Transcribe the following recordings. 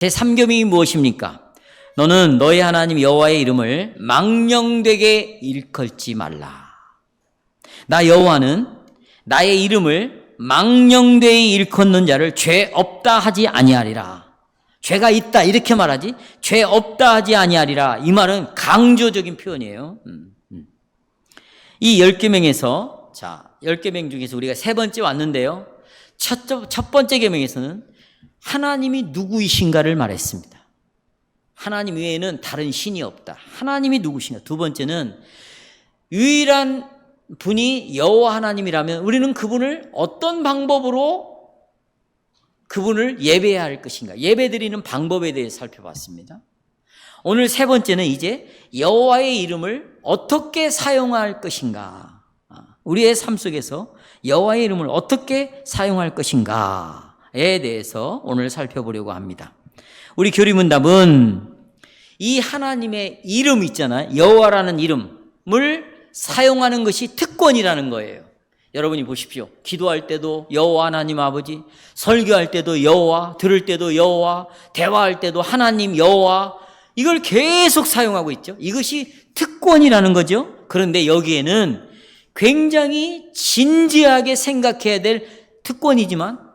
제3계명이 무엇입니까? 너는 너희 하나님 여호와의 이름을 망령되게 일컬지 말라. 나 여호와는 나의 이름을 망령되게 일컫는 자를 죄 없다 하지 아니하리라. 죄가 있다 이렇게 말하지 죄 없다 하지 아니하리라. 이 말은 강조적인 표현이에요. 이 10계명에서 10계명 중에서 우리가 세 번째 왔는데요. 첫 번째 계명에서는 하나님이 누구이신가를 말했습니다. 하나님 외에는 다른 신이 없다. 하나님이 누구신가. 두 번째는 유일한 분이 여호와 하나님이라면 우리는 그분을 어떤 방법으로 그분을 예배해야 할 것인가. 예배드리는 방법에 대해 살펴봤습니다. 오늘 세 번째는 이제 여호와의 이름을 어떻게 사용할 것인가. 우리의 삶 속에서 여호와의 이름을 어떻게 사용할 것인가에 대해서 오늘 살펴보려고 합니다. 우리 교리문답은 이 하나님의 이름 있잖아요. 여호와라는 이름을 사용하는 것이 특권이라는 거예요. 여러분이 보십시오. 기도할 때도 여호와 하나님 아버지, 설교할 때도 여호와, 들을 때도 여호와, 대화할 때도 하나님 여호와, 이걸 계속 사용하고 있죠. 이것이 특권이라는 거죠. 그런데 여기에는 굉장히 진지하게 생각해야 될 특권이지만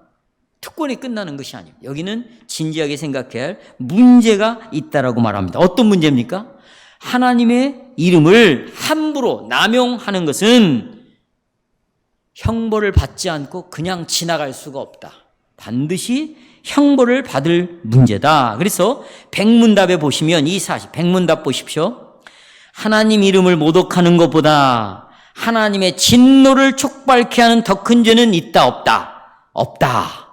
특권이 끝나는 것이 아니에요. 여기는 진지하게 생각해야 할 문제가 있다라고 말합니다. 어떤 문제입니까? 하나님의 이름을 함부로 남용하는 것은 형벌을 받지 않고 그냥 지나갈 수가 없다. 반드시 형벌을 받을 문제다. 그래서 백문답에 보시면 이 사실, 백문답 보십시오. 하나님 이름을 모독하는 것보다 하나님의 진노를 촉발케 하는 더 큰 죄는 있다 없다? 없다.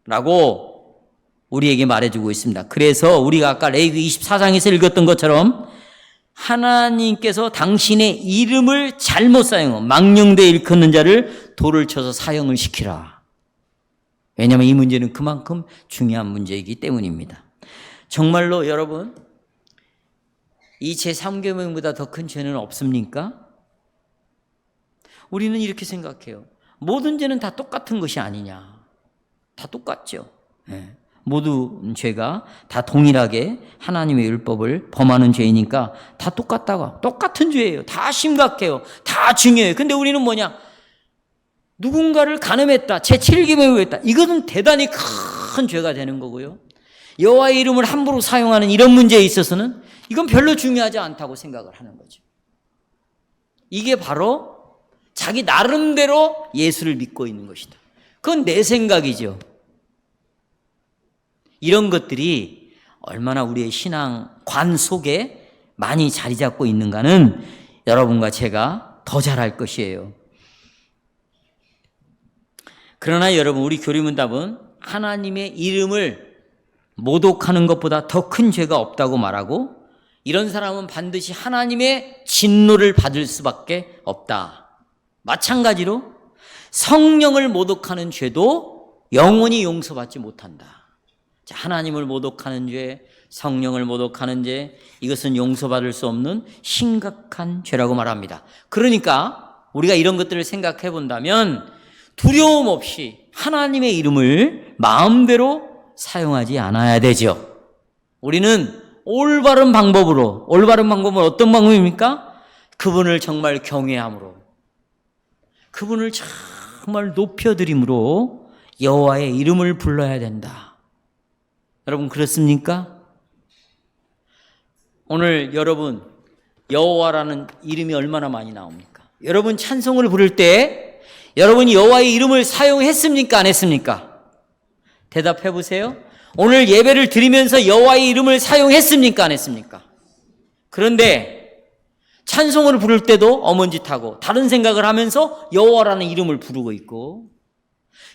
라고 우리에게 말해주고 있습니다. 그래서 우리가 아까 레위기 24장에서 읽었던 것처럼 하나님께서 당신의 이름을 잘못 사용하고 망령되이 일컫는 자를 돌을 쳐서 사형을 시키라. 왜냐하면 이 문제는 그만큼 중요한 문제이기 때문입니다. 정말로 여러분, 이 제3계명보다 더 큰 죄는 없습니까? 우리는 이렇게 생각해요. 모든 죄는 다 똑같은 것이 아니냐. 다 똑같죠. 네. 모든 죄가 다 동일하게 하나님의 율법을 범하는 죄이니까 다 똑같다고. 똑같은 죄예요. 다 심각해요. 다 중요해요. 근데 우리는 뭐냐? 누군가를 간음했다. 제7계명을 했다. 이것은 대단히 큰 죄가 되는 거고요. 여호와의 이름을 함부로 사용하는 이런 문제에 있어서는 이건 별로 중요하지 않다고 생각을 하는 거죠. 이게 바로 자기 나름대로 예수를 믿고 있는 것이다. 그건 내 생각이죠. 이런 것들이 얼마나 우리의 신앙관 속에 많이 자리 잡고 있는가는 여러분과 제가 더 잘할 것이에요. 그러나 여러분, 우리 교리문답은 하나님의 이름을 모독하는 것보다 더 큰 죄가 없다고 말하고 이런 사람은 반드시 하나님의 진노를 받을 수밖에 없다. 마찬가지로 성령을 모독하는 죄도 영원히 용서받지 못한다. 하나님을 모독하는 죄, 성령을 모독하는 죄, 이것은 용서받을 수 없는 심각한 죄라고 말합니다. 그러니까 우리가 이런 것들을 생각해 본다면 두려움 없이 하나님의 이름을 마음대로 사용하지 않아야 되죠. 우리는 올바른 방법은 어떤 방법입니까? 그분을 정말 경외함으로, 그분을 정말 높여드림으로 여호와의 이름을 불러야 된다. 여러분 그렇습니까? 오늘 여러분 여호와라는 이름이 얼마나 많이 나옵니까? 여러분 찬송을 부를 때 여러분이 여호와의 이름을 사용했습니까? 안 했습니까? 대답해 보세요. 오늘 예배를 드리면서 여호와의 이름을 사용했습니까? 안 했습니까? 그런데 찬송을 부를 때도 어먼짓하고 다른 생각을 하면서 여호와라는 이름을 부르고 있고,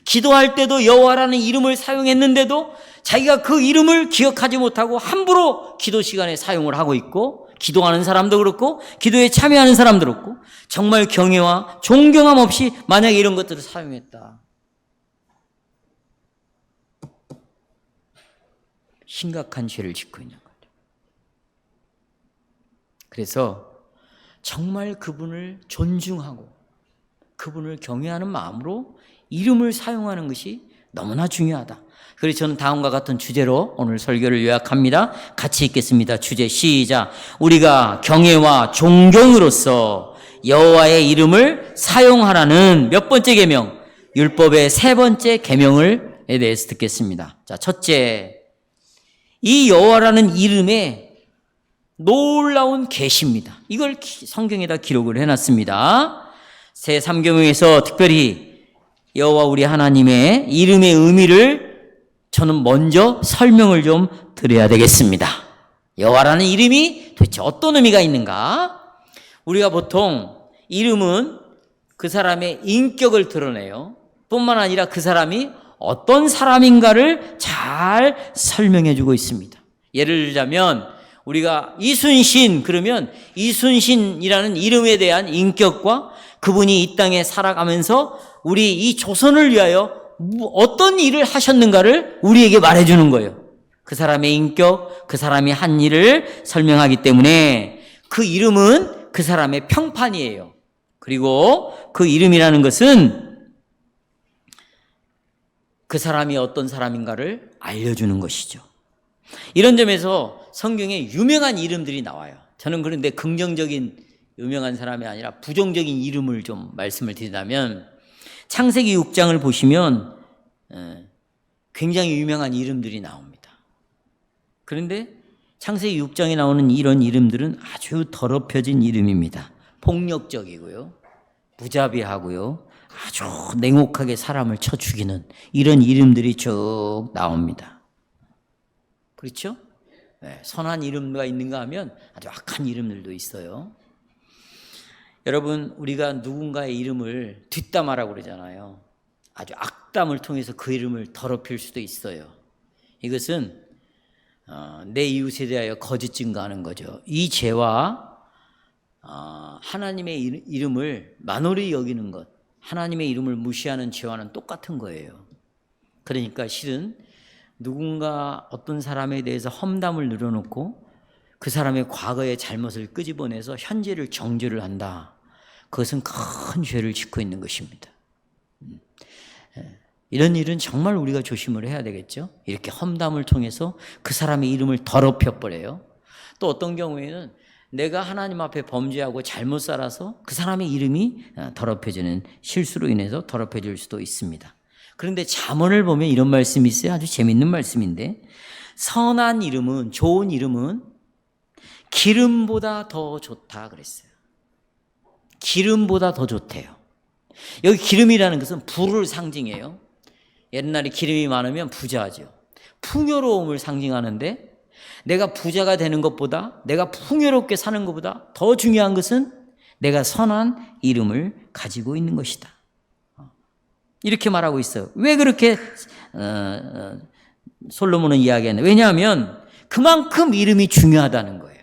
기도할 때도 여호와라는 이름을 사용했는데도 자기가 그 이름을 기억하지 못하고 함부로 기도 시간에 사용을 하고 있고, 기도하는 사람도 그렇고 기도에 참여하는 사람도 그렇고 정말 경외와 존경함 없이 만약에 이런 것들을 사용했다. 심각한 죄를 짓고 있는 거죠. 그래서 정말 그분을 존중하고 그분을 경외하는 마음으로 이름을 사용하는 것이 너무나 중요하다. 그래서 저는 다음과 같은 주제로 오늘 설교를 요약합니다. 같이 읽겠습니다. 주제 시작. 우리가 경외와 존경으로서 여호와의 이름을 사용하라는 몇 번째 계명? 율법의 세 번째 계명에 대해서 듣겠습니다. 자, 첫째, 이 여호와라는 이름에 놀라운 계시입니다. 이걸 성경에다 기록을 해놨습니다. 새 삼경에서 특별히 여호와 우리 하나님의 이름의 의미를 저는 먼저 설명을 좀 드려야 되겠습니다. 여호와라는 이름이 도대체 어떤 의미가 있는가? 우리가 보통 이름은 그 사람의 인격을 드러내요. 뿐만 아니라 그 사람이 어떤 사람인가를 잘 설명해 주고 있습니다. 예를 들자면 우리가 이순신 그러면 이순신이라는 이름에 대한 인격과 그분이 이 땅에 살아가면서 우리 이 조선을 위하여 어떤 일을 하셨는가를 우리에게 말해주는 거예요. 그 사람의 인격, 그 사람이 한 일을 설명하기 때문에 그 이름은 그 사람의 평판이에요. 그리고 그 이름이라는 것은 그 사람이 어떤 사람인가를 알려주는 것이죠. 이런 점에서 성경에 유명한 이름들이 나와요. 저는 그런데 긍정적인 유명한 사람이 아니라 부정적인 이름을 좀 말씀을 드리자면 창세기 6장을 보시면 굉장히 유명한 이름들이 나옵니다. 그런데 창세기 6장에 나오는 이런 이름들은 아주 더럽혀진 이름입니다. 폭력적이고요. 무자비하고요. 아주 냉혹하게 사람을 쳐 죽이는 이런 이름들이 쭉 나옵니다. 그렇죠? 네, 선한 이름가 있는가 하면 아주 악한 이름들도 있어요. 여러분, 우리가 누군가의 이름을 뒷담화라고 그러잖아요. 아주 악담을 통해서 그 이름을 더럽힐 수도 있어요. 이것은 내 이웃에 대하여 거짓 증거하는 거죠. 이 죄와 하나님의 이름을 만홀히 여기는 것, 하나님의 이름을 무시하는 죄와는 똑같은 거예요. 그러니까 실은 누군가 어떤 사람에 대해서 험담을 늘어놓고 그 사람의 과거의 잘못을 끄집어내서 현재를 정죄를 한다. 그것은 큰 죄를 짓고 있는 것입니다. 이런 일은 정말 우리가 조심을 해야 되겠죠. 이렇게 험담을 통해서 그 사람의 이름을 더럽혀버려요. 또 어떤 경우에는 내가 하나님 앞에 범죄하고 잘못 살아서 그 사람의 이름이 더럽혀지는 실수로 인해서 더럽혀질 수도 있습니다. 그런데 잠언을 보면 이런 말씀이 있어요. 아주 재밌는 말씀인데 선한 이름은, 좋은 이름은 기름보다 더 좋다 그랬어요. 기름보다 더 좋대요. 여기 기름이라는 것은 부를 상징해요. 옛날에 기름이 많으면 부자죠. 풍요로움을 상징하는데 내가 부자가 되는 것보다, 내가 풍요롭게 사는 것보다 더 중요한 것은 내가 선한 이름을 가지고 있는 것이다. 이렇게 말하고 있어요. 왜 그렇게 솔로몬은 이야기했나? 왜냐하면 그만큼 이름이 중요하다는 거예요.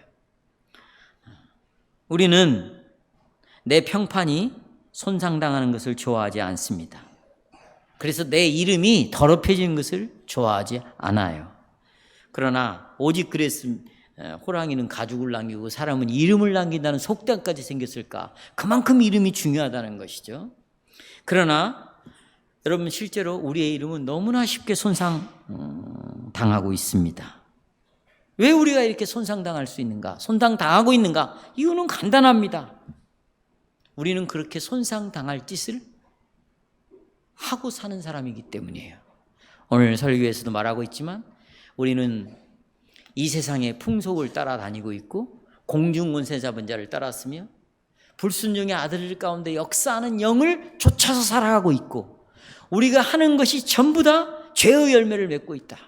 우리는 내 평판이 손상당하는 것을 좋아하지 않습니다. 그래서 내 이름이 더럽혀지는 것을 좋아하지 않아요. 그러나 오직 그랬으면 호랑이는 가죽을 남기고 사람은 이름을 남긴다는 속담까지 생겼을까? 그만큼 이름이 중요하다는 것이죠. 그러나 여러분, 실제로 우리의 이름은 너무나 쉽게 손상당하고 있습니다. 왜 우리가 이렇게 손상당할 수 있는가? 손상당하고 있는가? 이유는 간단합니다. 우리는 그렇게 손상당할 짓을 하고 사는 사람이기 때문이에요. 오늘 설교에서도 말하고 있지만 우리는 이 세상의 풍속을 따라다니고 있고 공중권세 잡은 자를 따랐으며 불순종의 아들 가운데 역사하는 영을 쫓아서 살아가고 있고 우리가 하는 것이 전부 다 죄의 열매를 맺고 있다.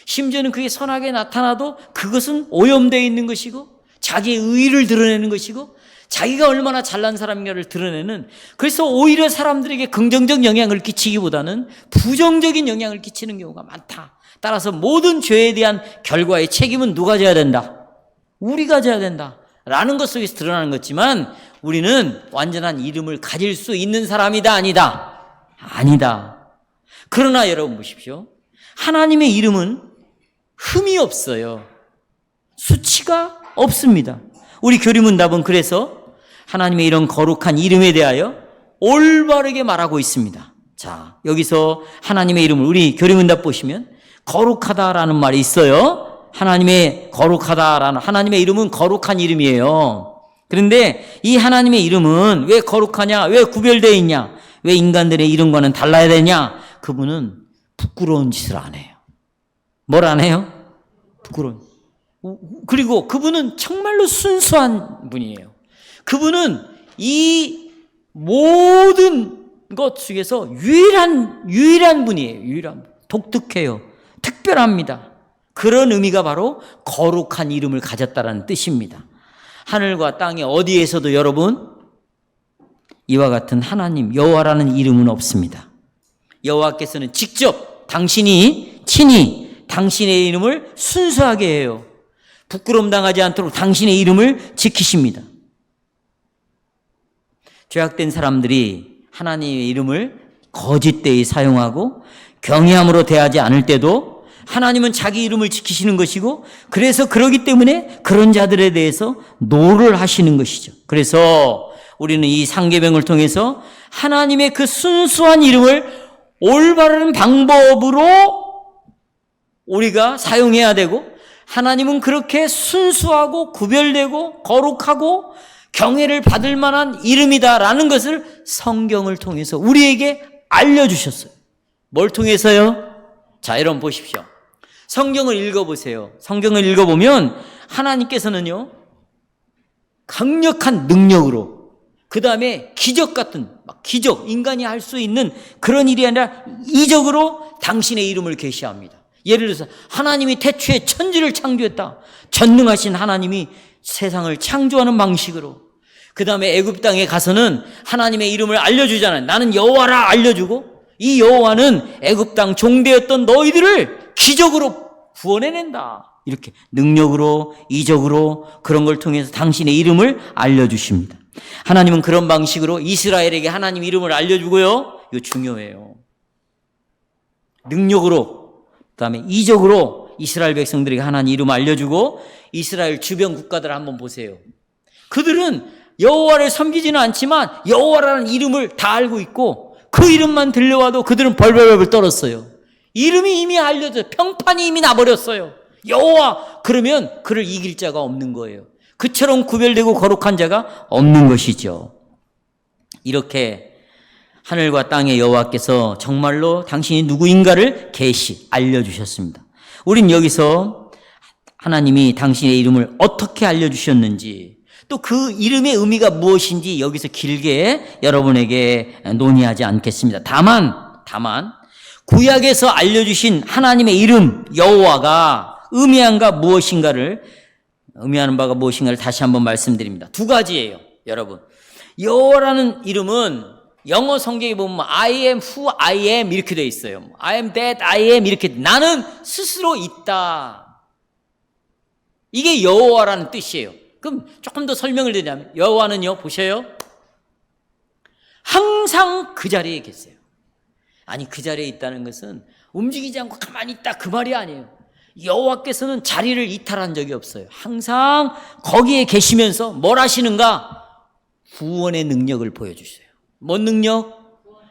심지어는 그게 선하게 나타나도 그것은 오염되어 있는 것이고 자기의 의의를 드러내는 것이고 자기가 얼마나 잘난 사람인가를 드러내는, 그래서 오히려 사람들에게 긍정적 영향을 끼치기보다는 부정적인 영향을 끼치는 경우가 많다. 따라서 모든 죄에 대한 결과의 책임은 누가 져야 된다? 우리가 져야 된다 라는 것 속에서 드러나는 것이지만 우리는 완전한 이름을 가질 수 있는 사람이다, 아니다? 아니다. 그러나 여러분 보십시오. 하나님의 이름은 흠이 없어요. 수치가 없습니다. 우리 교리문답은 그래서 하나님의 이런 거룩한 이름에 대하여 올바르게 말하고 있습니다. 자, 여기서 하나님의 이름을 우리 교리문답 보시면 거룩하다라는 말이 있어요. 하나님의 이름은 거룩한 이름이에요. 그런데 이 하나님의 이름은 왜 거룩하냐? 왜 구별되어 있냐? 왜 인간들의 이름과는 달라야 되냐? 그분은 부끄러운 짓을 안 해요. 뭘 안 해요? 부끄러운. 그리고 그분은 정말로 순수한 분이에요. 그분은 이 모든 것 중에서 유일한 분이에요. 독특해요. 특별합니다. 그런 의미가 바로 거룩한 이름을 가졌다라는 뜻입니다. 하늘과 땅에 어디에서도 여러분 이와 같은 하나님 여호와라는 이름은 없습니다. 여호와께서는 직접 친히 당신의 이름을 순수하게 해요. 부끄러움 당하지 않도록 당신의 이름을 지키십니다. 죄악된 사람들이 하나님의 이름을 거짓되이 사용하고 경외함으로 대하지 않을 때도 하나님은 자기 이름을 지키시는 것이고, 그래서 그러기 때문에 그런 자들에 대해서 노를 하시는 것이죠. 그래서 우리는 이 상계명을 통해서 하나님의 그 순수한 이름을 올바른 방법으로 우리가 사용해야 되고, 하나님은 그렇게 순수하고 구별되고 거룩하고 경외를 받을 만한 이름이다라는 것을 성경을 통해서 우리에게 알려주셨어요. 뭘 통해서요? 자, 여러분 보십시오. 성경을 읽어보세요. 성경을 읽어보면 하나님께서는요, 강력한 능력으로, 그 다음에 기적 같은, 기적, 인간이 할 수 있는 그런 일이 아니라 이적으로 당신의 이름을 계시합니다. 예를 들어서 하나님이 태초에 천지를 창조했다. 전능하신 하나님이 세상을 창조하는 방식으로, 그 다음에 애굽 땅에 가서는 하나님의 이름을 알려주잖아요. 나는 여호와라 알려주고, 이 여호와는 애굽 땅 종되었던 너희들을 기적으로 구원해낸다. 이렇게 능력으로, 이적으로, 그런 걸 통해서 당신의 이름을 알려주십니다. 하나님은 그런 방식으로 이스라엘에게 하나님 이름을 알려주고요. 이거 중요해요. 능력으로, 그 다음에 이적으로 이스라엘 백성들에게 하나님 이름을 알려주고, 이스라엘 주변 국가들 한번 보세요. 그들은 여호와를 섬기지는 않지만 여호와라는 이름을 다 알고 있고, 그 이름만 들려와도 그들은 벌벌벌 떨었어요. 이름이 이미 알려져, 평판이 이미 나버렸어요. 여호와 그러면 그를 이길 자가 없는 거예요. 그처럼 구별되고 거룩한 자가 없는 것이죠. 이렇게 하늘과 땅의 여호와께서 정말로 당신이 누구인가를 알려주셨습니다. 우린 여기서 하나님이 당신의 이름을 어떻게 알려주셨는지, 또 그 이름의 의미가 무엇인지 여기서 길게 여러분에게 논의하지 않겠습니다. 다만 구약에서 알려주신 하나님의 이름 여호와가 의미하는 바가 무엇인가를 다시 한번 말씀드립니다. 두 가지예요, 여러분. 여호와라는 이름은 영어 성경에 보면 I am who I am 이렇게 되어 있어요. I am that I am 이렇게, 나는 스스로 있다. 이게 여호와라는 뜻이에요. 그럼 조금 더 설명을 드리자면, 여호와는요, 보셔요, 항상 그 자리에 계세요. 아니, 그 자리에 있다는 것은 움직이지 않고 가만히 있다 그 말이 아니에요. 여호와께서는 자리를 이탈한 적이 없어요. 항상 거기에 계시면서 뭘 하시는가? 구원의 능력을 보여주셔요. 뭔 능력?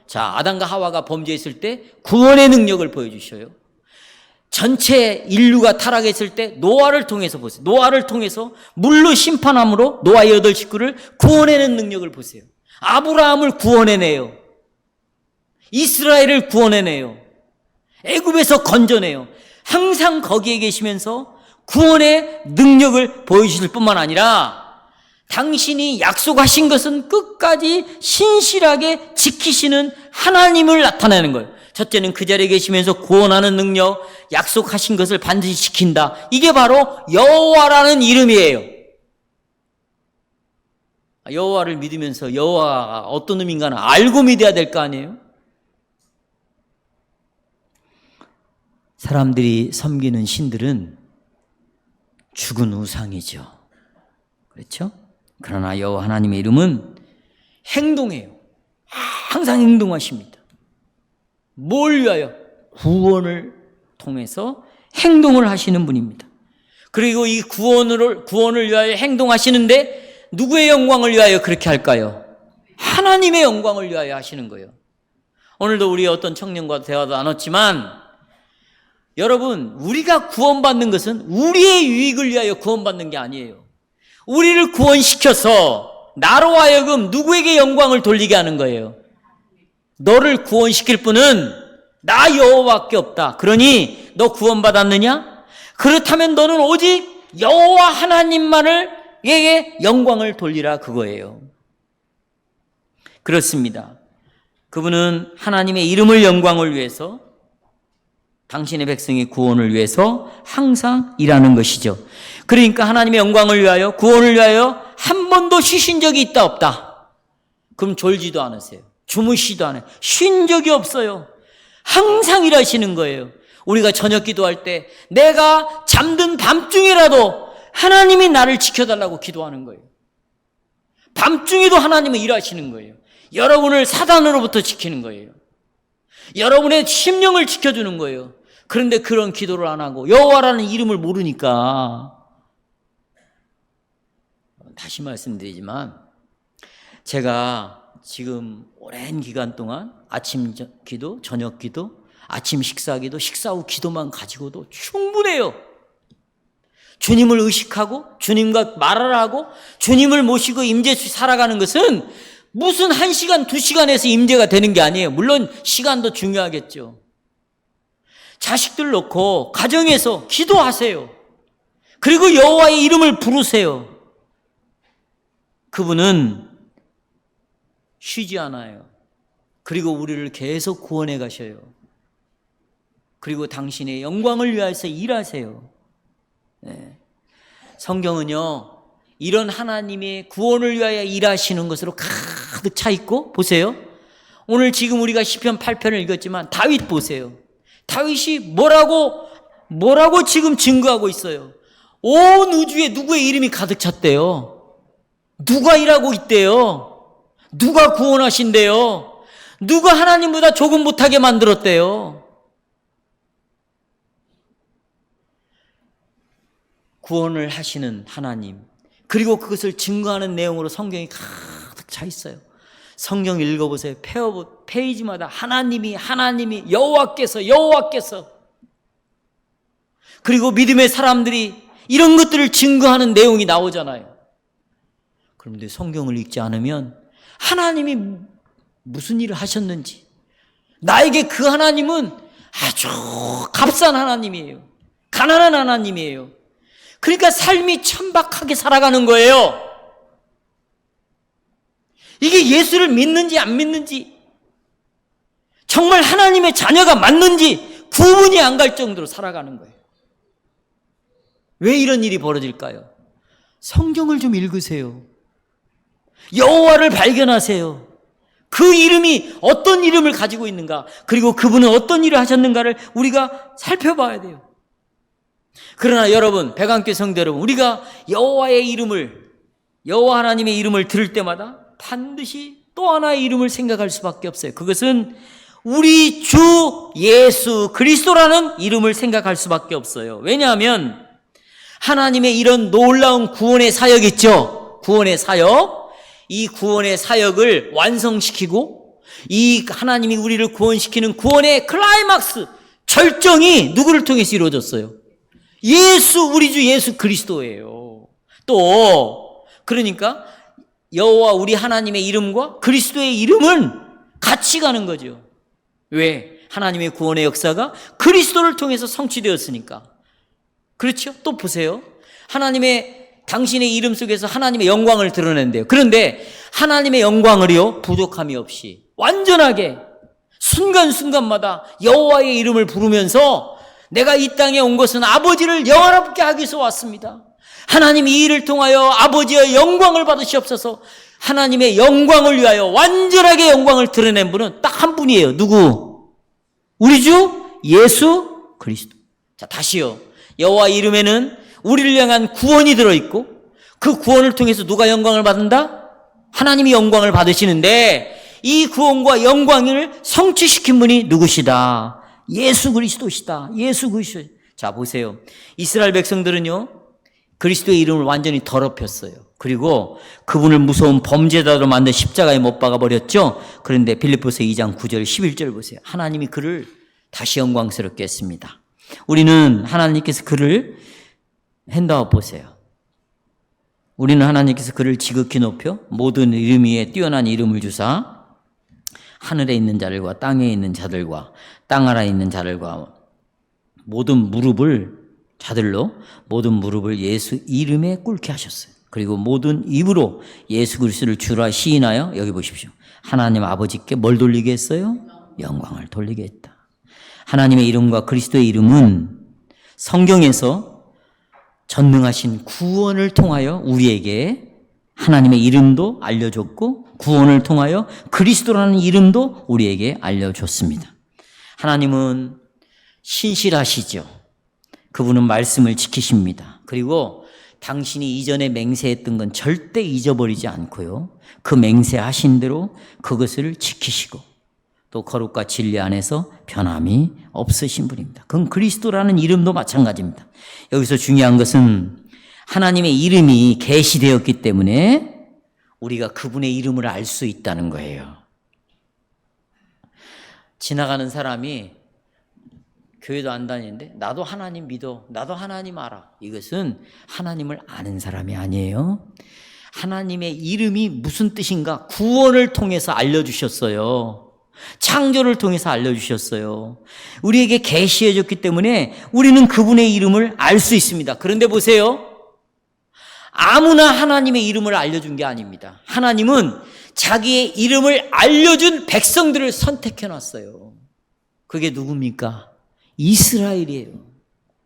자, 아담과 하와가 범죄했을 때 구원의 능력을 보여주셔요. 전체 인류가 타락했을 때 노아를 통해서 보세요. 노아를 통해서 물로 심판함으로 노아의 8 식구를 구원해낸 능력을 보세요. 아브라함을 구원해내요. 이스라엘을 구원해내요. 애굽에서 건져내요. 항상 거기에 계시면서 구원의 능력을 보여주실 뿐만 아니라 당신이 약속하신 것은 끝까지 신실하게 지키시는 하나님을 나타내는 거예요. 첫째는 그 자리에 계시면서 구원하는 능력, 약속하신 것을 반드시 지킨다. 이게 바로 여호와라는 이름이에요. 여호와를 믿으면서 여호와가 어떤 의미인가는 알고 믿어야 될 거 아니에요? 사람들이 섬기는 신들은 죽은 우상이죠. 그렇죠? 그러나 여호와 하나님의 이름은 행동해요. 항상 행동하십니다. 뭘 위하여? 구원을 통해서 행동을 하시는 분입니다. 그리고 이 구원을 위하여 행동하시는데 누구의 영광을 위하여 그렇게 할까요? 하나님의 영광을 위하여 하시는 거예요. 오늘도 우리 어떤 청년과 대화도 나눴지만 여러분, 우리가 구원받는 것은 우리의 유익을 위하여 구원받는 게 아니에요. 우리를 구원시켜서 나로 하여금 누구에게 영광을 돌리게 하는 거예요. 너를 구원시킬 분은 나 여호와밖에 없다. 그러니 너 구원받았느냐? 그렇다면 너는 오직 여호와 하나님만에게 영광을 돌리라, 그거예요. 그렇습니다. 그분은 하나님의 이름을 영광을 위해서, 당신의 백성의 구원을 위해서 항상 일하는 것이죠. 그러니까 하나님의 영광을 위하여, 구원을 위하여 한 번도 쉬신 적이 있다 없다? 그럼 졸지도 않으세요. 주무시지도 않아요. 쉰 적이 없어요. 항상 일하시는 거예요. 우리가 저녁 기도할 때 내가 잠든 밤중에라도 하나님이 나를 지켜달라고 기도하는 거예요. 밤중에도 하나님은 일하시는 거예요. 여러분을 사단으로부터 지키는 거예요. 여러분의 심령을 지켜주는 거예요. 그런데 그런 기도를 안 하고 여호와라는 이름을 모르니까, 다시 말씀드리지만 제가 지금 오랜 기간 동안 아침 기도, 저녁 기도, 아침 식사 기도, 식사 후 기도만 가지고도 충분해요. 주님을 의식하고 주님과 말을 하고 주님을 모시고 임재수 살아가는 것은 무슨 1시간, 2시간에서 임재가 되는 게 아니에요. 물론 시간도 중요하겠죠. 자식들 놓고 가정에서 기도하세요. 그리고 여호와의 이름을 부르세요. 그분은 쉬지 않아요. 그리고 우리를 계속 구원해 가셔요. 그리고 당신의 영광을 위해서 일하세요. 네. 성경은요, 이런 하나님의 구원을 위하여 일하시는 것으로 가득 차 있고, 보세요. 오늘 지금 우리가 시편 8편을 읽었지만 다윗 보세요. 다윗이 뭐라고 지금 증거하고 있어요. 온 우주에 누구의 이름이 가득 찼대요. 누가 일하고 있대요. 누가 구원하신대요. 누가 하나님보다 조금 못하게 만들었대요. 구원을 하시는 하나님, 그리고 그것을 증거하는 내용으로 성경이 가득 차 있어요. 성경 읽어보세요. 페이지마다 하나님이 여호와께서, 그리고 믿음의 사람들이 이런 것들을 증거하는 내용이 나오잖아요. 그런데 성경을 읽지 않으면 하나님이 무슨 일을 하셨는지, 나에게 그 하나님은 아주 값싼 하나님이에요. 가난한 하나님이에요. 그러니까 삶이 천박하게 살아가는 거예요. 이게 예수를 믿는지 안 믿는지, 정말 하나님의 자녀가 맞는지 구분이 안 갈 정도로 살아가는 거예요. 왜 이런 일이 벌어질까요? 성경을 좀 읽으세요. 여호와를 발견하세요. 그 이름이 어떤 이름을 가지고 있는가, 그리고 그분은 어떤 일을 하셨는가를 우리가 살펴봐야 돼요. 그러나 여러분, 백안교회 성도 여러분, 우리가 여호와 하나님의 이름을 들을 때마다 반드시 또 하나의 이름을 생각할 수밖에 없어요. 그것은 우리 주 예수 그리스도라는 이름을 생각할 수밖에 없어요. 왜냐하면 하나님의 이런 놀라운 구원의 사역 있죠. 구원의 사역. 이 구원의 사역을 완성시키고, 이 하나님이 우리를 구원시키는 구원의 클라이막스, 절정이 누구를 통해서 이루어졌어요? 우리 주 예수 그리스도예요. 또 그러니까 여호와 우리 하나님의 이름과 그리스도의 이름은 같이 가는 거죠. 왜? 하나님의 구원의 역사가 그리스도를 통해서 성취되었으니까. 그렇죠? 또 보세요. 당신의 이름 속에서 하나님의 영광을 드러낸대요. 그런데 하나님의 영광을요, 부족함이 없이 완전하게 순간순간마다 여호와의 이름을 부르면서, 내가 이 땅에 온 것은 아버지를 영화롭게 하기 위해서 왔습니다. 하나님 이 일을 통하여 아버지의 영광을 받으시옵소서. 하나님의 영광을 위하여 완전하게 영광을 드러낸 분은 딱 한 분이에요. 누구? 우리 주 예수 그리스도. 자, 다시요. 여호와 이름에는 우리를 향한 구원이 들어있고, 그 구원을 통해서 누가 영광을 받는다? 하나님이 영광을 받으시는데, 이 구원과 영광을 성취시킨 분이 누구시다? 예수 그리스도시다. 예수 그리스도. 자, 보세요. 이스라엘 백성들은요, 그리스도의 이름을 완전히 더럽혔어요. 그리고 그분을 무서운 범죄자로 만든 십자가에 못 박아 버렸죠. 그런데 빌립보서 2장 9절 11절 보세요. 하나님이 그를 다시 영광스럽게 했습니다. 우리는 하나님께서 그를 핸드아웃 보세요. 우리는 하나님께서 그를 지극히 높여 모든 이름 위에 뛰어난 이름을 주사 하늘에 있는 자들과 땅에 있는 자들과 땅 아래에 있는 자들과 모든 무릎을 예수 이름에 꿇게 하셨어요. 그리고 모든 입으로 예수 그리스도를 주라 시인하여, 여기 보십시오, 하나님 아버지께 뭘 돌리게 했어요? 영광을 돌리게 했다. 하나님의 이름과 그리스도의 이름은 성경에서 전능하신 구원을 통하여 우리에게 하나님의 이름도 알려줬고, 구원을 통하여 그리스도라는 이름도 우리에게 알려줬습니다. 하나님은 신실하시죠. 그분은 말씀을 지키십니다. 그리고 당신이 이전에 맹세했던 건 절대 잊어버리지 않고요, 그 맹세하신 대로 그것을 지키시고 또 거룩과 진리 안에서 변함이 없으신 분입니다. 그건 그리스도라는 이름도 마찬가지입니다. 여기서 중요한 것은 하나님의 이름이 계시되었기 때문에 우리가 그분의 이름을 알 수 있다는 거예요. 지나가는 사람이 교회도 안 다니는데 나도 하나님 믿어, 나도 하나님 알아, 이것은 하나님을 아는 사람이 아니에요. 하나님의 이름이 무슨 뜻인가 구원을 통해서 알려주셨어요. 창조를 통해서 알려주셨어요. 우리에게 계시해 줬기 때문에 우리는 그분의 이름을 알 수 있습니다. 그런데 보세요, 아무나 하나님의 이름을 알려준 게 아닙니다. 하나님은 자기의 이름을 알려준 백성들을 선택해 놨어요. 그게 누굽니까? 이스라엘이에요.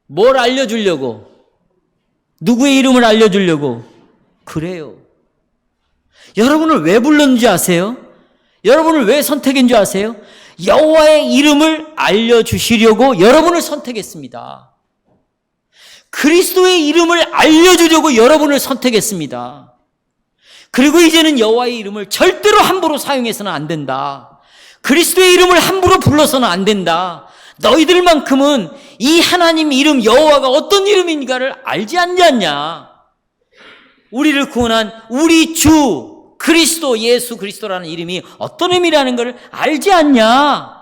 뭘 알려주려고? 누구의 이름을 알려주려고? 그래요. 여러분을 왜 불렀는지 아세요? 여러분을 왜 선택한 줄 아세요? 여호와의 이름을 알려주시려고 여러분을 선택했습니다. 그리스도의 이름을 알려주려고 여러분을 선택했습니다. 그리고 이제는 여호와의 이름을 절대로 함부로 사용해서는 안 된다. 그리스도의 이름을 함부로 불러서는 안 된다. 너희들만큼은 이 하나님 이름 여호와가 어떤 이름인가를 알지 않냐. 우리를 구원한 우리 주 그리스도, 예수 그리스도라는 이름이 어떤 의미라는 것을 알지 않냐.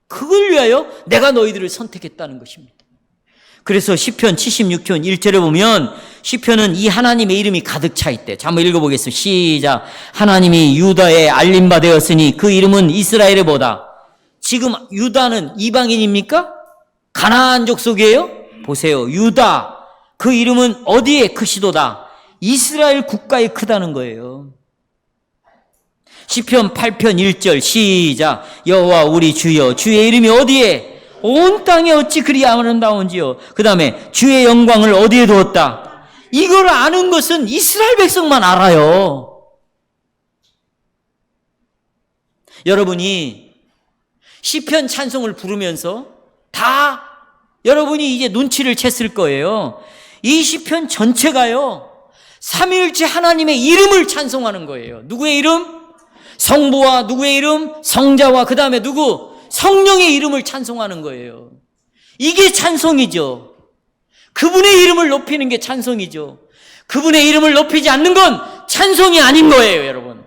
그걸 위하여 내가 너희들을 선택했다는 것입니다. 그래서 시편 76편 1절에 보면 시편은 이 하나님의 이름이 가득 차 있대. 자, 한번 읽어보겠습니다. 시작. 하나님이 유다에 알림바 되었으니 그 이름은 이스라엘의 보다. 지금 유다는 이방인입니까? 가나안 족속이에요? 보세요. 유다, 그 이름은 어디에 크시도다? 이스라엘 국가에 크다는 거예요. 시편 8편 1절 시작. 여호와 우리 주여, 주의 이름이 어디에? 온 땅에 어찌 그리 아름다운지요. 그 다음에 주의 영광을 어디에 두었다? 이걸 아는 것은 이스라엘 백성만 알아요. 여러분이 시편 찬송을 부르면서 다 여러분이 이제 눈치를 챘을 거예요. 이 시편 전체가요, 삼위일체 하나님의 이름을 찬송하는 거예요. 누구의 이름? 성부와 누구의 이름? 성자와 그 다음에 누구? 성령의 이름을 찬송하는 거예요. 이게 찬송이죠. 그분의 이름을 높이는 게 찬송이죠. 그분의 이름을 높이지 않는 건 찬송이 아닌 거예요, 여러분.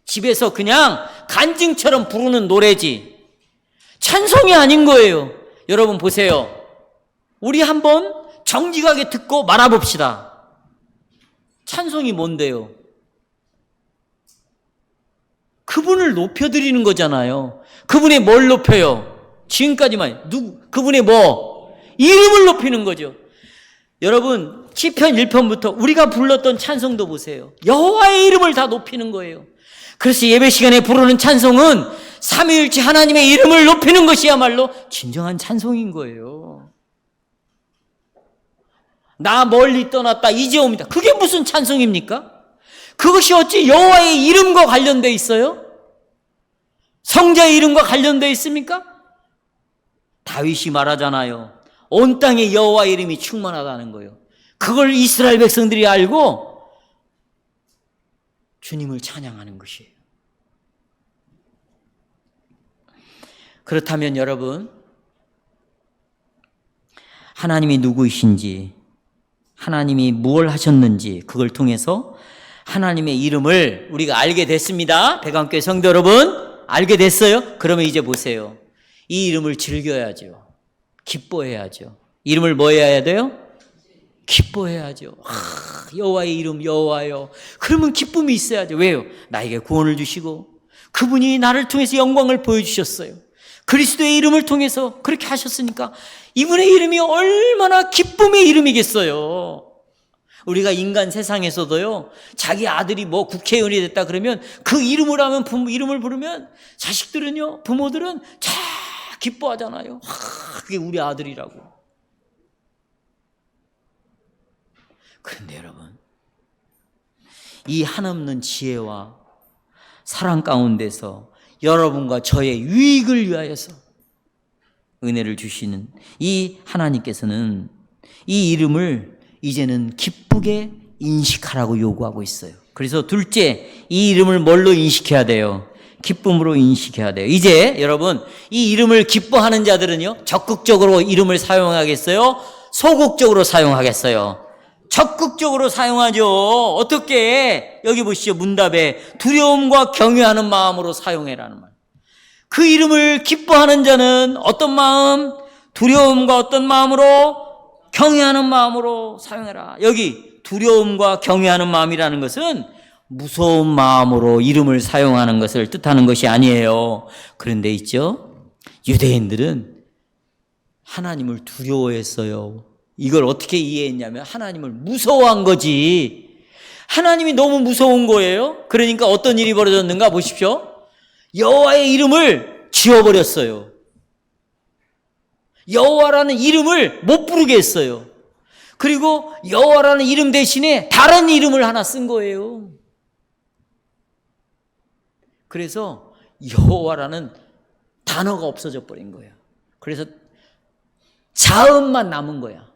집에서 그냥 간증처럼 부르는 노래지 찬송이 아닌 거예요. 여러분 보세요. 우리 한번 정직하게 듣고 말아봅시다. 찬송이 뭔데요? 그분을 높여드리는 거잖아요. 그분의 뭘 높여요? 지금까지만 그분의 뭐? 이름을 높이는 거죠. 여러분 시편 1편부터 우리가 불렀던 찬송도 보세요. 여호와의 이름을 다 높이는 거예요. 그래서 예배 시간에 부르는 찬송은 삼위일체 하나님의 이름을 높이는 것이야말로 진정한 찬송인 거예요. 나 멀리 떠났다 이제 옵니다. 그게 무슨 찬송입니까? 그것이 어찌 여호와의 이름과 관련돼 있어요? 성자의 이름과 관련돼 있습니까? 다윗이 말하잖아요. 온 땅에 여호와의 이름이 충만하다는 거예요. 그걸 이스라엘 백성들이 알고 주님을 찬양하는 것이에요. 그렇다면 여러분, 하나님이 누구이신지 하나님이 무엇을 하셨는지 그걸 통해서 하나님의 이름을 우리가 알게 됐습니다. 백안교회 성도 여러분, 알게 됐어요? 그러면 이제 보세요. 이 이름을 즐겨야죠. 기뻐해야죠. 이름을 뭐 해야 돼요? 기뻐해야죠. 여호와의 이름 여호와요. 그러면 기쁨이 있어야죠. 왜요? 나에게 구원을 주시고 그분이 나를 통해서 영광을 보여주셨어요. 그리스도의 이름을 통해서 그렇게 하셨으니까 이분의 이름이 얼마나 기쁨의 이름이겠어요. 우리가 인간 세상에서도요, 자기 아들이 뭐 국회의원이 됐다 그러면 그 이름을 하면 이름을 부르면 자식들은요, 부모들은 다 기뻐하잖아요. 그게 우리 아들이라고. 그런데 여러분, 이 한없는 지혜와 사랑 가운데서 여러분과 저의 유익을 위하여서 은혜를 주시는 이 하나님께서는 이 이름을 이제는 기쁘게 인식하라고 요구하고 있어요. 그래서 둘째, 이 이름을 뭘로 인식해야 돼요? 기쁨으로 인식해야 돼요. 이제 여러분, 이 이름을 기뻐하는 자들은요, 적극적으로 이름을 사용하겠어요? 소극적으로 사용하겠어요? 적극적으로 사용하죠. 어떻게? 여기 보시죠. 문답에 두려움과 경외하는 마음으로 사용해라는 말. 그 이름을 기뻐하는 자는 어떤 마음? 두려움과 어떤 마음으로? 경외하는 마음으로 사용해라. 여기 두려움과 경외하는 마음이라는 것은 무서운 마음으로 이름을 사용하는 것을 뜻하는 것이 아니에요. 그런데 있죠, 유대인들은 하나님을 두려워했어요. 이걸 어떻게 이해했냐면 하나님을 무서워한 거지. 하나님이 너무 무서운 거예요. 그러니까 어떤 일이 벌어졌는가 보십시오. 여호와의 이름을 지워버렸어요. 여호와라는 이름을 못 부르게 했어요. 그리고 여호와라는 이름 대신에 다른 이름을 하나 쓴 거예요. 그래서 여호와라는 단어가 없어져 버린 거예요. 그래서 자음만 남은 거야.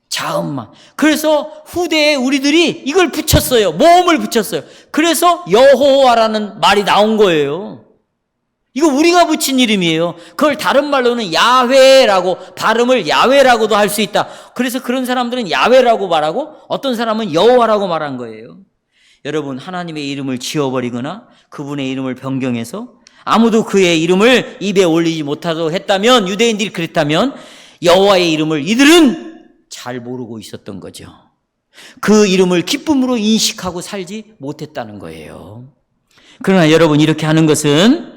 자음만. 그래서 후대에 우리들이 이걸 붙였어요. 모음을 붙였어요. 그래서 여호와라는 말이 나온 거예요. 이거 우리가 붙인 이름이에요. 그걸 다른 말로는 야훼라고, 발음을 야훼라고도 할 수 있다. 그래서 그런 사람들은 야훼라고 말하고 어떤 사람은 여호와라고 말한 거예요. 여러분, 하나님의 이름을 지워버리거나 그분의 이름을 변경해서 아무도 그의 이름을 입에 올리지 못하도록 했다면, 유대인들이 그랬다면 여호와의 이름을 이들은 잘 모르고 있었던 거죠. 그 이름을 기쁨으로 인식하고 살지 못했다는 거예요. 그러나 여러분, 이렇게 하는 것은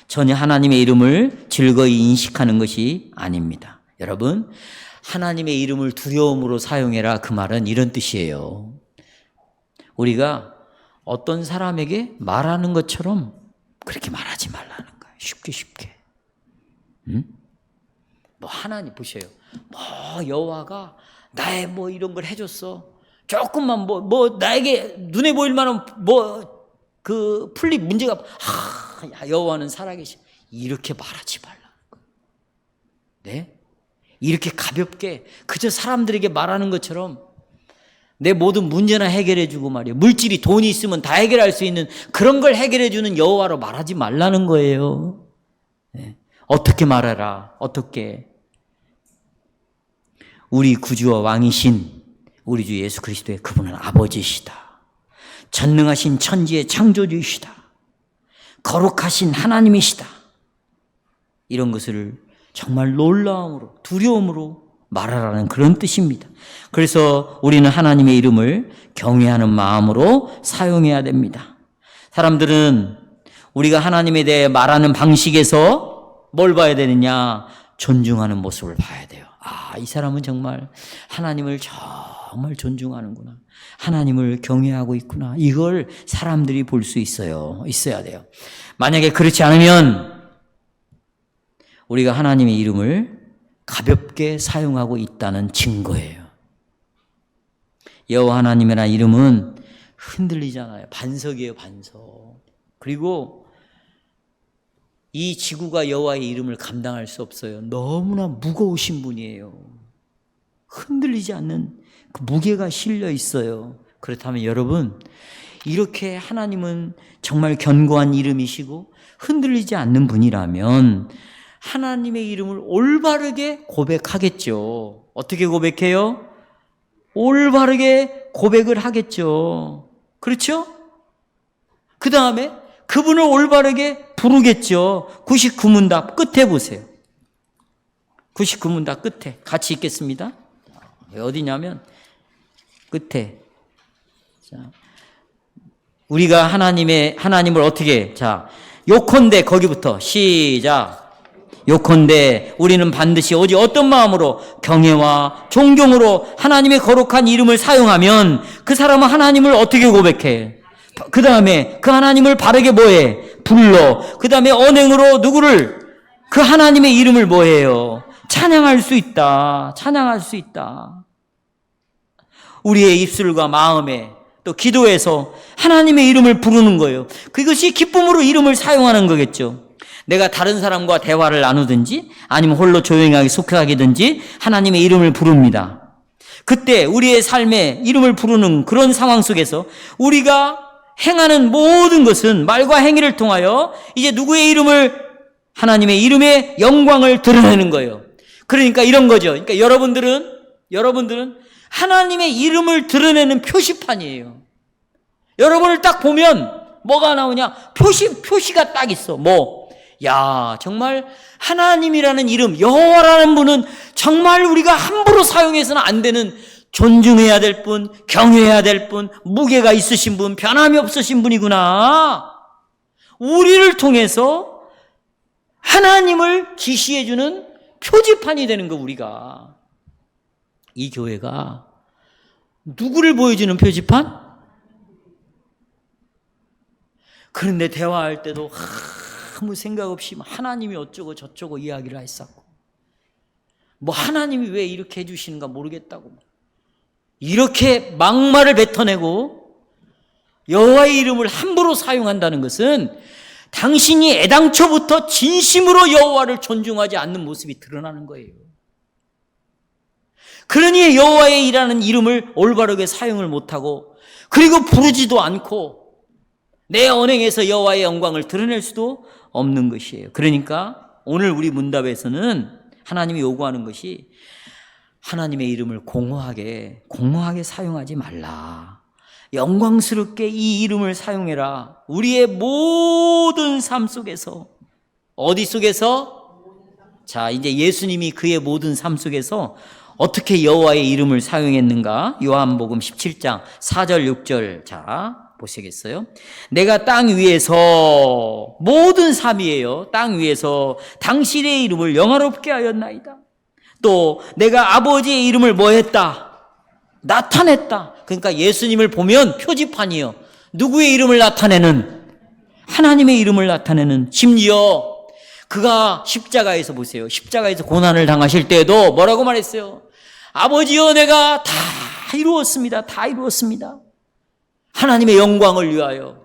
전혀 하나님의 이름을 즐거이 인식하는 것이 아닙니다. 여러분, 하나님의 이름을 두려움으로 사용해라, 그 말은 이런 뜻이에요. 우리가 어떤 사람에게 말하는 것처럼 그렇게 말하지 말라는 거예요. 쉽게. 뭐 하나님 보세요. 뭐 여호와가 나의 뭐 이런 걸 해줬어. 조금만 뭐 나에게 눈에 보일 만한 그 풀릴 문제가, 여호와는 살아계시. 이렇게 말하지 말라는 거예요. 네? 이렇게 가볍게 그저 사람들에게 말하는 것처럼 내 모든 문제나 해결해주고 말이에요. 물질이, 돈이 있으면 다 해결할 수 있는 그런 걸 해결해주는 여호와로 말하지 말라는 거예요. 네. 어떻게 말해라? 어떻게? 우리 구주와 왕이신 우리 주 예수 그리스도의 그분은 아버지시다. 전능하신 천지의 창조주이시다. 거룩하신 하나님이시다. 이런 것을 정말 놀라움으로, 두려움으로 말하라는 그런 뜻입니다. 그래서 우리는 하나님의 이름을 경외하는 마음으로 사용해야 됩니다. 사람들은 우리가 하나님에 대해 말하는 방식에서 뭘 봐야 되느냐? 존중하는 모습을 봐야 돼요. 이 사람은 정말 하나님을 정말 존중하는구나. 하나님을 경외하고 있구나. 이걸 사람들이 볼 수 있어야 돼요. 만약에 그렇지 않으면 우리가 하나님의 이름을 가볍게 사용하고 있다는 증거예요. 여호와 하나님이라는 이름은 흔들리잖아요. 반석이에요, 반석. 그리고 이 지구가 여호와의 이름을 감당할 수 없어요. 너무나 무거우신 분이에요. 흔들리지 않는 그 무게가 실려 있어요. 그렇다면 여러분, 이렇게 하나님은 정말 견고한 이름이시고 흔들리지 않는 분이라면 하나님의 이름을 올바르게 고백하겠죠. 어떻게 고백해요? 올바르게 고백을 하겠죠. 그렇죠? 그 다음에 그분을 올바르게 부르겠죠. 99문답 끝에 보세요. 99문답 끝에 같이 읽겠습니다. 어디냐면 끝에. 자, 우리가 하나님을 어떻게, 자, 요컨대 거기부터 시작. 요컨대 우리는 반드시 오직 어떤 마음으로 경외와 존경으로 하나님의 거룩한 이름을 사용하면 그 사람은 하나님을 어떻게 고백해? 그 다음에 그 하나님을 바르게 뭐해? 불러. 그 다음에 언행으로 누구를? 그 하나님의 이름을 뭐해요? 찬양할 수 있다. 찬양할 수 있다. 우리의 입술과 마음에 또 기도에서 하나님의 이름을 부르는 거예요. 그것이 기쁨으로 이름을 사용하는 거겠죠. 내가 다른 사람과 대화를 나누든지 아니면 홀로 조용하게 속하게든지 하나님의 이름을 부릅니다. 그때 우리의 삶에 이름을 부르는 그런 상황 속에서 우리가 행하는 모든 것은 말과 행위를 통하여 이제 누구의 이름을, 하나님의 이름의 영광을 드러내는 거예요. 그러니까 이런 거죠. 그러니까 여러분들은 하나님의 이름을 드러내는 표시판이에요. 여러분을 딱 보면 뭐가 나오냐? 표시가 딱 있어. 야, 정말 하나님이라는 이름, 여호와라는 분은 정말 우리가 함부로 사용해서는 안 되는, 존중해야 될 분, 경외해야 될 분, 무게가 있으신 분, 변함이 없으신 분이구나. 우리를 통해서 하나님을 지시해주는 표지판이 되는 거, 우리가. 이 교회가 누구를 보여주는 표지판? 그런데 대화할 때도 아무 생각 없이 하나님이 어쩌고 저쩌고 이야기를 했었고, 하나님이 왜 이렇게 해주시는가 모르겠다고 이렇게 막말을 뱉어내고 여호와의 이름을 함부로 사용한다는 것은 당신이 애당초부터 진심으로 여호와를 존중하지 않는 모습이 드러나는 거예요. 그러니 여호와의 이라는 이름을 올바르게 사용을 못하고, 그리고 부르지도 않고 내 언행에서 여호와의 영광을 드러낼 수도 없는 것이에요. 그러니까 오늘 우리 문답에서는 하나님이 요구하는 것이 하나님의 이름을 공허하게 사용하지 말라. 영광스럽게 이 이름을 사용해라. 우리의 모든 삶 속에서. 어디 속에서? 자, 이제 예수님이 그의 모든 삶 속에서 어떻게 여호와의 이름을 사용했는가? 요한복음 17장 4절 6절. 자, 보시겠어요? 내가 땅 위에서, 모든 삶이에요. 땅 위에서 당신의 이름을 영화롭게 하였나이다. 또 내가 아버지의 이름을 했다? 나타냈다. 그러니까 예수님을 보면 표지판이요. 누구의 이름을 나타내는? 하나님의 이름을 나타내는. 심지어 그가 십자가에서 보세요. 십자가에서 고난을 당하실 때에도 뭐라고 말했어요? 아버지여, 내가 다 이루었습니다. 다 이루었습니다. 하나님의 영광을 위하여,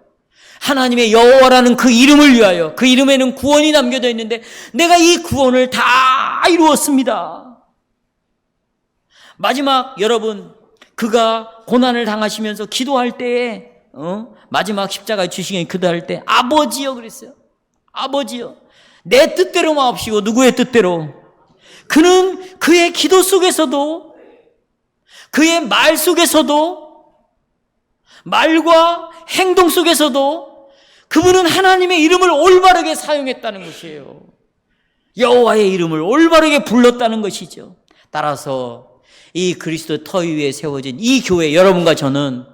하나님의 여호와라는 그 이름을 위하여, 그 이름에는 구원이 담겨져 있는데 내가 이 구원을 다 이루었습니다. 마지막, 여러분, 그가 고난을 당하시면서 기도할 때에 마지막 십자가에 주시기에 기도할 때 아버지여 그랬어요. 아버지여, 내 뜻대로 마옵시고. 누구의 뜻대로? 그는 그의 기도 속에서도, 그의 말 속에서도, 말과 행동 속에서도 그분은 하나님의 이름을 올바르게 사용했다는 것이에요. 여호와의 이름을 올바르게 불렀다는 것이죠. 따라서 이 그리스도 터 위에 세워진 이 교회, 여러분과 저는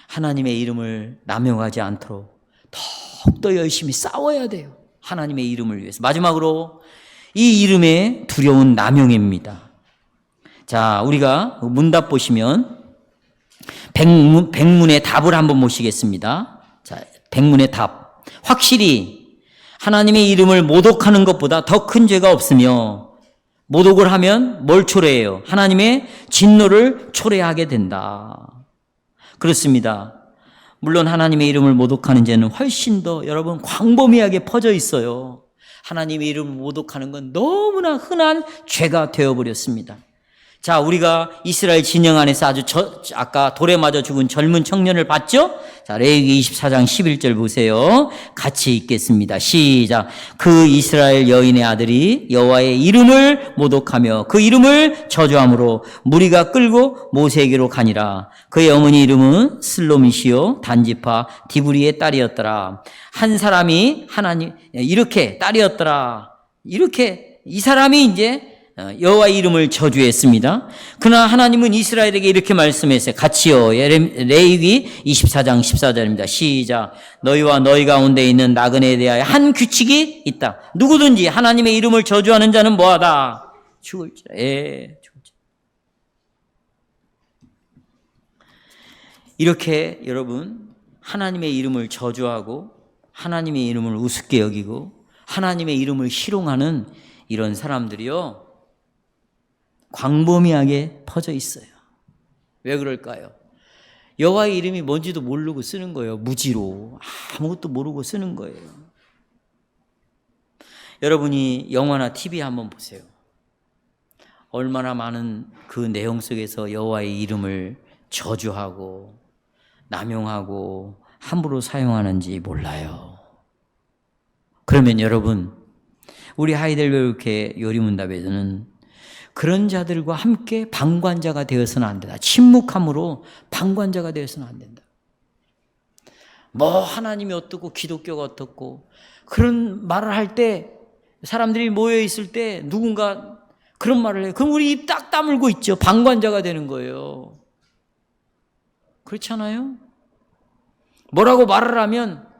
하나님의 이름을 남용하지 않도록 더욱더 열심히 싸워야 돼요. 하나님의 이름을 위해서. 마지막으로 이 이름의 두려운 남용입니다. 자, 우리가 문답 보시면 백문의 답을 한번 모시겠습니다. 자, 백문의 답. 확실히 하나님의 이름을 모독하는 것보다 더 큰 죄가 없으며, 모독을 하면 뭘 초래해요? 하나님의 진노를 초래하게 된다. 그렇습니다. 물론 하나님의 이름을 모독하는 죄는 훨씬 더, 여러분, 광범위하게 퍼져 있어요. 하나님의 이름을 모독하는 건 너무나 흔한 죄가 되어버렸습니다. 자, 우리가 이스라엘 진영 안에서 아까 돌에 맞아 죽은 젊은 청년을 봤죠? 자, 레위기 24장 11절 보세요. 같이 읽겠습니다. 시작. 그 이스라엘 여인의 아들이 여호와의 이름을 모독하며 그 이름을 저주함으로 무리가 끌고 모세에게로 가니라. 그의 어머니 이름은 슬로미시요 단지파 디브리의 딸이었더라. 한 사람이 하나님 이렇게 딸이었더라. 이렇게 이 사람이 이제 여호와의 이름을 저주했습니다. 그러나 하나님은 이스라엘에게 이렇게 말씀했어요. 같이요. 레위기 24장 14절입니다. 시작. 너희와 너희 가운데 있는 나그네에 대하여 한 규칙이 있다. 누구든지 하나님의 이름을 저주하는 자는 뭐하다? 죽을지라. 죽을지라. 이렇게 여러분 하나님의 이름을 저주하고 하나님의 이름을 우습게 여기고 하나님의 이름을 희롱하는 이런 사람들이요, 광범위하게 퍼져 있어요. 왜 그럴까요? 여호와의 이름이 뭔지도 모르고 쓰는 거예요. 무지로 아무것도 모르고 쓰는 거예요. 여러분이 영화나 TV 한번 보세요. 얼마나 많은 그 내용 속에서 여호와의 이름을 저주하고 남용하고 함부로 사용하는지 몰라요. 그러면 여러분, 우리 하이델베르크 요리문답에서는 그런 자들과 함께 방관자가 되어서는 안 된다. 침묵함으로 방관자가 되어서는 안 된다. 뭐 하나님이 어떻고 기독교가 어떻고 그런 말을 할 때 사람들이 모여 있을 때 누군가 그런 말을 해요. 그럼 우리 입 딱 다물고 있죠. 방관자가 되는 거예요. 그렇잖아요? 뭐라고 말을 하면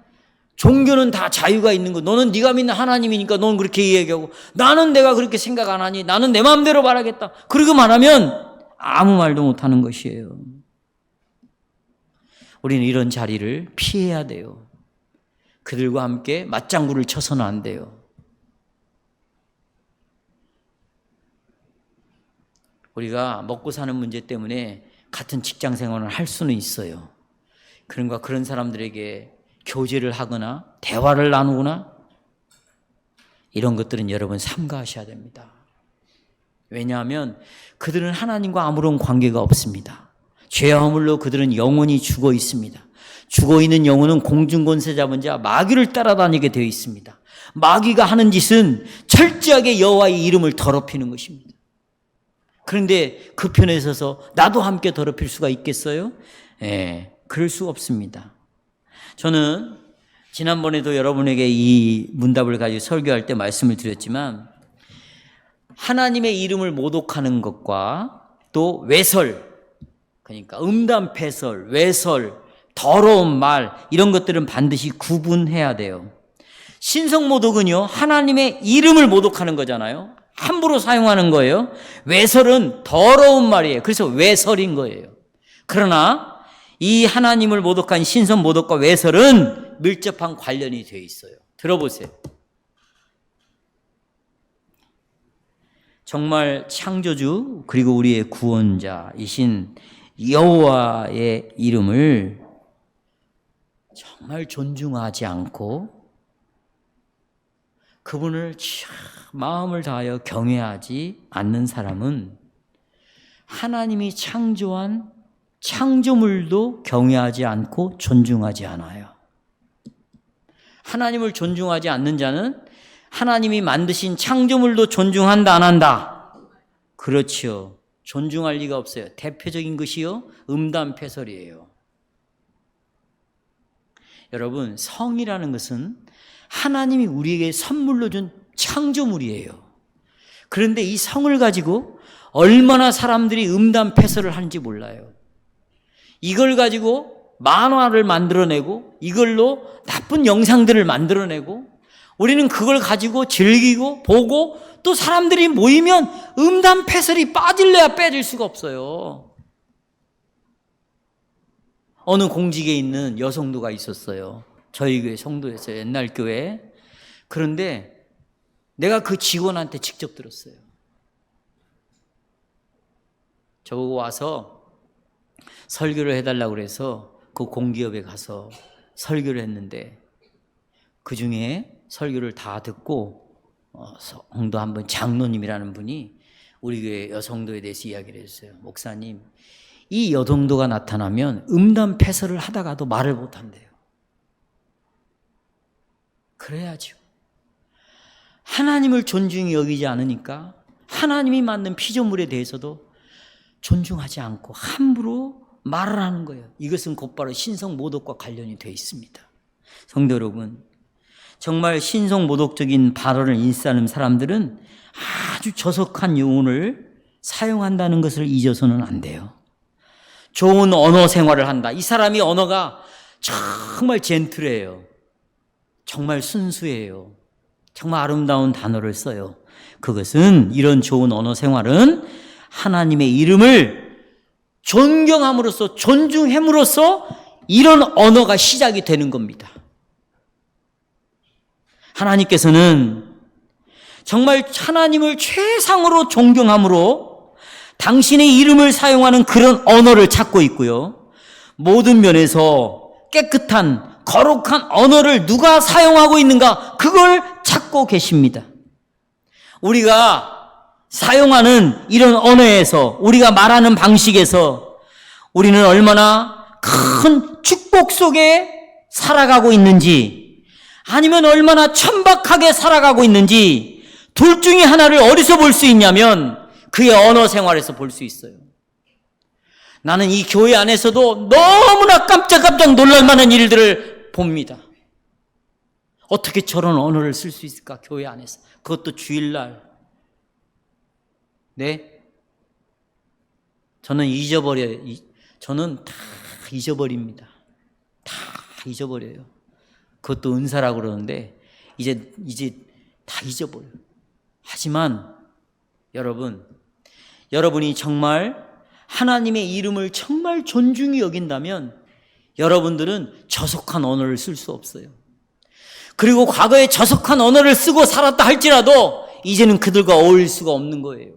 종교는 다 자유가 있는 거. 너는 네가 믿는 하나님이니까 너는 그렇게 이야기하고 나는 내가 그렇게 생각 안 하니 나는 내 마음대로 말하겠다. 그러고 말하면 아무 말도 못하는 것이에요. 우리는 이런 자리를 피해야 돼요. 그들과 함께 맞장구를 쳐서는 안 돼요. 우리가 먹고 사는 문제 때문에 같은 직장 생활을 할 수는 있어요. 그런 사람들에게 교제를 하거나 대화를 나누거나 이런 것들은 여러분 삼가하셔야 됩니다. 왜냐하면 그들은 하나님과 아무런 관계가 없습니다. 죄와 허물로 그들은 영원히 죽어 있습니다. 죽어 있는 영혼은 공중권세 잡은 자 마귀를 따라다니게 되어 있습니다. 마귀가 하는 짓은 철저하게 여호와의 이름을 더럽히는 것입니다. 그런데 그 편에 서서 나도 함께 더럽힐 수가 있겠어요? 그럴 수 없습니다. 저는 지난번에도 여러분에게 이 문답을 가지고 설교할 때 말씀을 드렸지만 하나님의 이름을 모독하는 것과 또 외설, 그러니까 음담패설, 외설, 더러운 말 이런 것들은 반드시 구분해야 돼요. 신성모독은요, 하나님의 이름을 모독하는 거잖아요. 함부로 사용하는 거예요. 외설은 더러운 말이에요. 그래서 외설인 거예요. 그러나 이 하나님을 모독한 신성 모독과 외설은 밀접한 관련이 되어 있어요. 들어보세요. 정말 창조주 그리고 우리의 구원자이신 여호와의 이름을 정말 존중하지 않고 그분을 마음을 다하여 경외하지 않는 사람은 하나님이 창조한 창조물도 경외하지 않고 존중하지 않아요. 하나님을 존중하지 않는 자는 하나님이 만드신 창조물도 존중한다, 안 한다? 그렇죠. 존중할 리가 없어요. 대표적인 것이요, 음담패설이에요. 여러분, 성이라는 것은 하나님이 우리에게 선물로 준 창조물이에요. 그런데 이 성을 가지고 얼마나 사람들이 음담패설을 하는지 몰라요. 이걸 가지고 만화를 만들어내고 이걸로 나쁜 영상들을 만들어내고 우리는 그걸 가지고 즐기고 보고 또 사람들이 모이면 음담패설이 빠질래야 빠질 수가 없어요. 어느 공직에 있는 여성도가 있었어요. 저희 교회 성도였어요. 옛날 교회. 그런데 내가 그 직원한테 직접 들었어요. 저보고 와서 설교를 해달라고 그래서 그 공기업에 가서 설교를 했는데 그 중에 설교를 다 듣고 성도 한 분, 장로님이라는 분이 우리 교회 여성도에 대해서 이야기를 했어요. 목사님, 이 여성도가 나타나면 음담 패설을 하다가도 말을 못한대요. 그래야죠. 하나님을 존중히 여기지 않으니까 하나님이 만든 피조물에 대해서도 존중하지 않고 함부로 말을 하는 거예요. 이것은 곧바로 신성모독과 관련이 되어 있습니다. 성도 여러분, 정말 신성모독적인 발언을 인싸는 사람들은 아주 저속한 용어를 사용한다는 것을 잊어서는 안 돼요. 좋은 언어 생활을 한다. 이 사람이 언어가 정말 젠틀해요. 정말 순수해요. 정말 아름다운 단어를 써요. 그것은, 이런 좋은 언어 생활은 하나님의 이름을 존경함으로써, 존중함으로써 이런 언어가 시작이 되는 겁니다. 하나님께서는 정말 하나님을 최상으로 존경함으로 당신의 이름을 사용하는 그런 언어를 찾고 있고요. 모든 면에서 깨끗한 거룩한 언어를 누가 사용하고 있는가, 그걸 찾고 계십니다. 우리가 사용하는 이런 언어에서, 우리가 말하는 방식에서 우리는 얼마나 큰 축복 속에 살아가고 있는지, 아니면 얼마나 천박하게 살아가고 있는지, 둘 중에 하나를 어디서 볼 수 있냐면 그의 언어 생활에서 볼 수 있어요. 나는 이 교회 안에서도 너무나 깜짝깜짝 놀랄 만한 일들을 봅니다. 어떻게 저런 언어를 쓸 수 있을까, 교회 안에서. 그것도 주일날. 네? 저는 저는 다 잊어버립니다. 다 잊어버려요. 그것도 은사라고 그러는데 이제 다 잊어버려요. 하지만 여러분이 정말 하나님의 이름을 정말 존중히 여긴다면 여러분들은 저속한 언어를 쓸 수 없어요. 그리고 과거에 저속한 언어를 쓰고 살았다 할지라도 이제는 그들과 어울릴 수가 없는 거예요.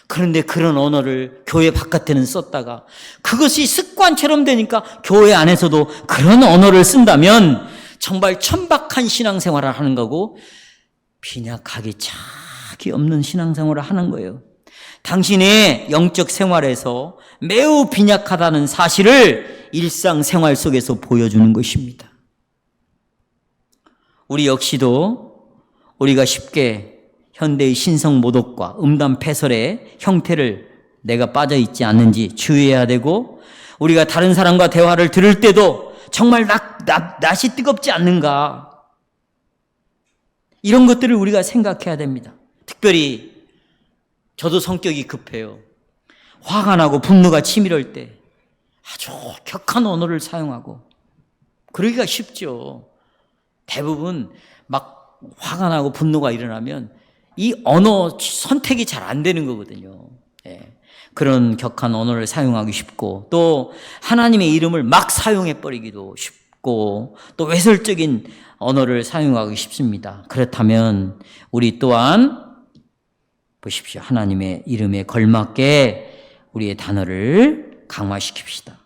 그런데 그런 언어를 교회 바깥에는 썼다가 그것이 습관처럼 되니까 교회 안에서도 그런 언어를 쓴다면 정말 천박한 신앙생활을 하는 거고, 빈약하기 짝이 없는 신앙생활을 하는 거예요. 당신의 영적 생활에서 매우 빈약하다는 사실을 일상생활 속에서 보여주는 것입니다. 우리 역시도 우리가 쉽게 현대의 신성모독과 음담패설의 형태를 내가 빠져있지 않는지 주의해야 되고, 우리가 다른 사람과 대화를 들을 때도 정말 낯이 뜨겁지 않는가, 이런 것들을 우리가 생각해야 됩니다. 특별히 저도 성격이 급해요. 화가 나고 분노가 치밀할 때 아주 격한 언어를 사용하고, 그러기가 쉽죠. 대부분 막 화가 나고 분노가 일어나면 이 언어 선택이 잘 안 되는 거거든요. 예. 그런 격한 언어를 사용하기 쉽고, 또 하나님의 이름을 막 사용해버리기도 쉽고, 또 외설적인 언어를 사용하기 쉽습니다. 그렇다면 우리 또한 보십시오. 하나님의 이름에 걸맞게 우리의 단어를 강화시킵시다.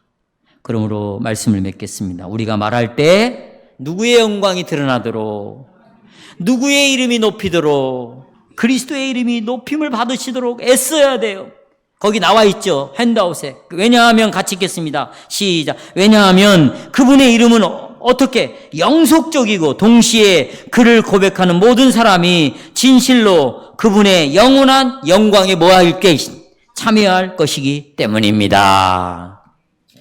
그러므로 말씀을 맺겠습니다. 우리가 말할 때 누구의 영광이 드러나도록, 누구의 이름이 높이도록, 그리스도의 이름이 높임을 받으시도록 애써야 돼요. 거기 나와 있죠. 핸드아웃에. 왜냐하면 같이 읽겠습니다. 시작. 왜냐하면 그분의 이름은 어떻게 영속적이고 동시에 그를 고백하는 모든 사람이 진실로 그분의 영원한 영광에 참여할 것이기 때문입니다.